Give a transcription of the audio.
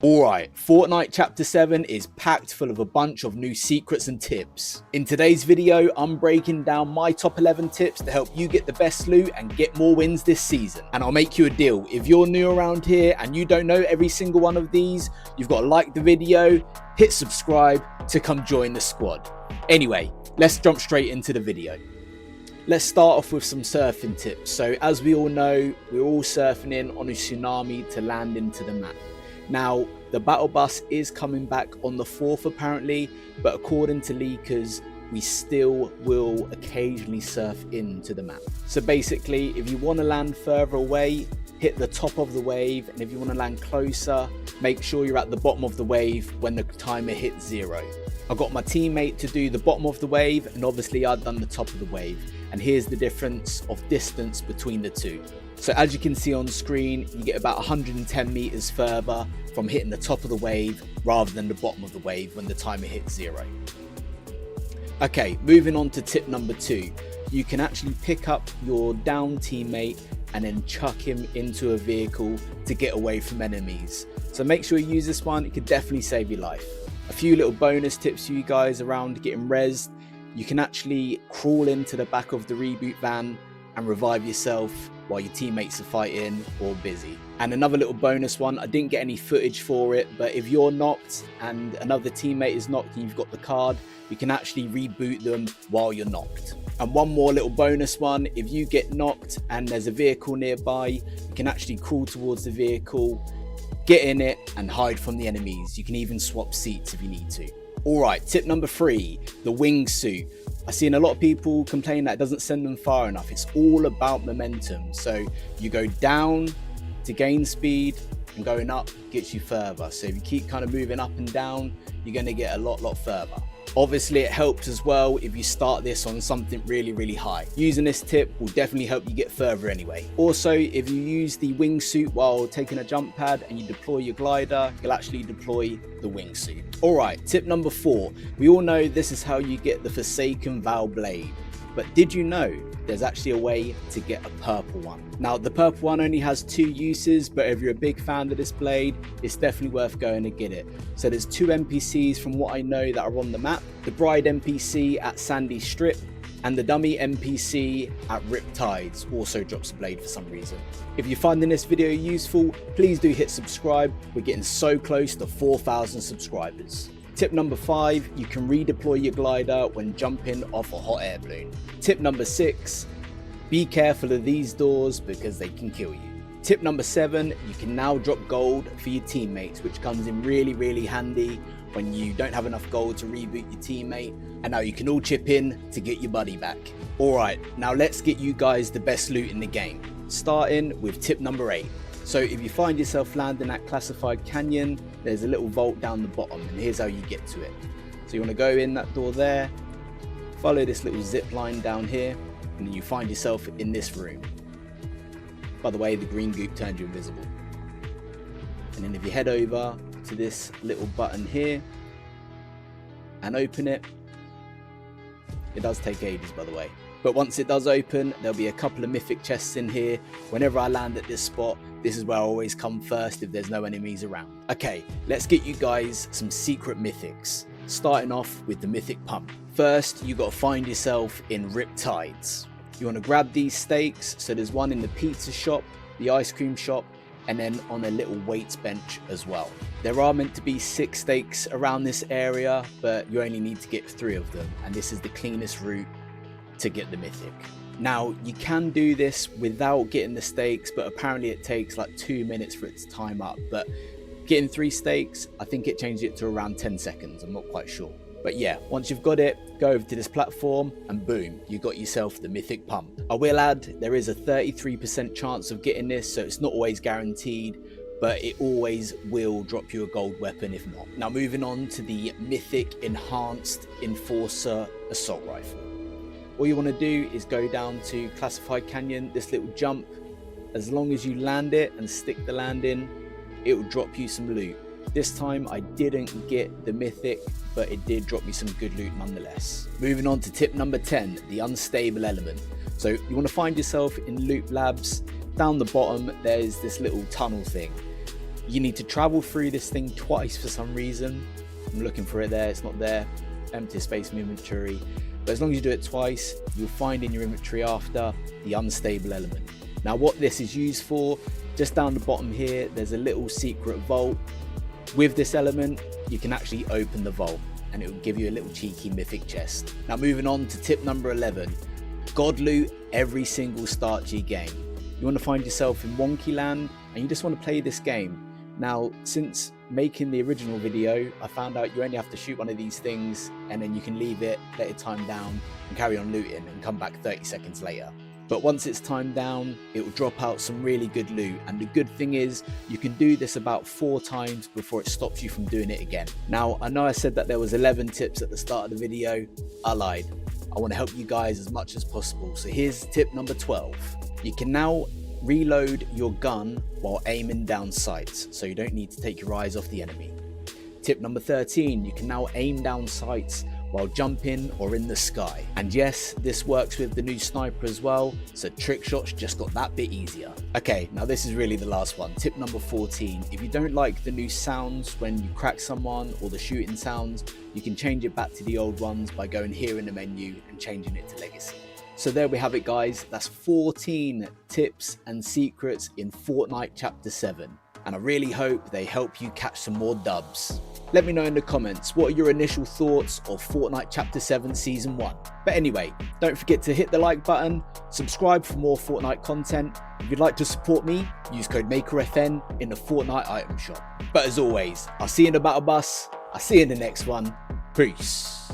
Alright, Fortnite Chapter 7 is packed full of a bunch of new secrets and tips. In today's video, I'm breaking down my top 11 tips to help you get the best loot and get more wins this season. And I'll make you a deal. If you're new around here and you don't know every single one of these, you've got to like the video, hit subscribe to come join the squad. Anyway, let's jump straight into the video. Let's start off with some surfing tips. So as we all know, we're all surfing in on a tsunami to land into the map. Now, the battle bus is coming back on the 4th apparently, but according to leakers, we still will occasionally surf into the map. So basically, if you want to land further away, hit the top of the wave, and if you want to land closer, make sure you're at the bottom of the wave when the timer hits 0. I got my teammate to do the bottom of the wave, and obviously I'd done the top of the wave. And here's the difference of distance between the two. So as you can see on screen, you get about 110 meters further from hitting the top of the wave rather than the bottom of the wave when the timer hits 0. Okay, moving on to tip number 2. You can actually pick up your down teammate and then chuck him into a vehicle to get away from enemies. So make sure you use this one, it could definitely save your life. A few little bonus tips for you guys around getting rezzed. You can actually crawl into the back of the reboot van and revive yourself while your teammates are fighting or busy. And another little bonus one, I didn't get any footage for it, but if you're knocked and another teammate is knocked and you've got the card, you can actually reboot them while you're knocked. And one more little bonus one, if you get knocked and there's a vehicle nearby, you can actually crawl towards the vehicle, get in it and hide from the enemies. You can even swap seats if you need to. Alright, tip number 3, the wingsuit. I've seen a lot of people complain that it doesn't send them far enough. It's all about momentum. So you go down to gain speed and going up gets you further. So if you keep kind of moving up and down, you're going to get a lot further. Obviously it helps as well if you start this on something really high. Using this tip will definitely help you get further anyway. Also, if you use the wingsuit while taking a jump pad and you deploy your glider, you'll actually deploy the wingsuit. Alright, tip number 4. We all know this is how you get the Forsaken Val blade. But did you know there's actually a way to get a purple one? Now, the purple one only has 2 uses, but if you're a big fan of this blade, it's definitely worth going to get it. So there's 2 NPCs from what I know that are on the map. The Bride NPC at Sandy Strip and the Dummy NPC at Riptides also drops a blade for some reason. If you're finding this video useful, please do hit subscribe. We're getting so close to 4,000 subscribers. Tip number 5, you can redeploy your glider when jumping off a hot air balloon. Tip number 6, be careful of these doors because they can kill you. Tip number 7, you can now drop gold for your teammates, which comes in really handy when you don't have enough gold to reboot your teammate, and now you can all chip in to get your buddy back. Alright, now let's get you guys the best loot in the game, starting with tip number 8. So if you find yourself landing at Classified Canyon, there's a little vault down the bottom, and here's how you get to it. So you want to go in that door there, follow this little zip line down here, and then you find yourself in this room. By the way, the green goop turned you invisible. And then if you head over to this little button here and open it, it does take ages by the way. But once it does open, there'll be a couple of mythic chests in here. Whenever I land at this spot, this is where I always come first if there's no enemies around. Okay, let's get you guys some secret mythics. Starting off with the mythic pump. First, you got to find yourself in Riptides. You want to grab these steaks. So there's one in the pizza shop, the ice cream shop, and then on a little weights bench as well. There are meant to be 6 steaks around this area, but you only need to get 3 of them. And this is the cleanest route to get the mythic. Now, you can do this without getting the steaks, but apparently it takes like 2 minutes for it to time up. But getting 3 steaks, I think it changed it to around 10 seconds. I'm not quite sure. But yeah, once you've got it, go over to this platform and boom, you got yourself the mythic pump. I will add, there is a 33% chance of getting this, so it's not always guaranteed, but it always will drop you a gold weapon if not. Now moving on to the mythic enhanced enforcer assault rifle. All you want to do is go down to Classified Canyon, this little jump. As long as you land it and stick the landing, it will drop you some loot. This time I didn't get the mythic, but it did drop me some good loot nonetheless. Moving on to tip number 10, the unstable element. So you want to find yourself in loot labs. Down the bottom there's this little tunnel thing. You need to travel through this thing twice for some reason. I'm looking for it there, it's not there. Empty space in inventory. But as long as you do it twice, you'll find in your inventory after the unstable element. Now what this is used for, just down the bottom here, there's a little secret vault. With this element, you can actually open the vault and it will give you a little cheeky mythic chest. Now moving on to tip number 11, God loot every single start to your game. You want to find yourself in wonky land and you just want to play this game. Now, since making the original video, I found out you only have to shoot one of these things and then you can leave it, let it time down and carry on looting and come back 30 seconds later. But once it's timed down, it will drop out some really good loot. And the good thing is you can do this about 4 times before it stops you from doing it again. Now, I know I said that there was 11 tips at the start of the video. I lied. I want to help you guys as much as possible. So here's tip number 12. You can now reload your gun while aiming down sights, so you don't need to take your eyes off the enemy. Tip number 13, you can now aim down sights while jumping or in the sky. And yes, this works with the new sniper as well, so trick shots just got that bit easier. Okay, now this is really the last one. Tip number 14, if you don't like the new sounds when you crack someone or the shooting sounds, you can change it back to the old ones by going here in the menu and changing it to legacy. So there we have it guys, that's 14 tips and secrets in Fortnite Chapter 7. And I really hope they help you catch some more dubs. Let me know in the comments, what are your initial thoughts of Fortnite Chapter 7 Season 1? But anyway, don't forget to hit the like button, subscribe for more Fortnite content. If you'd like to support me, use code MAKERFN in the Fortnite item shop. But as always, I'll see you in the battle bus, I'll see you in the next one. Peace.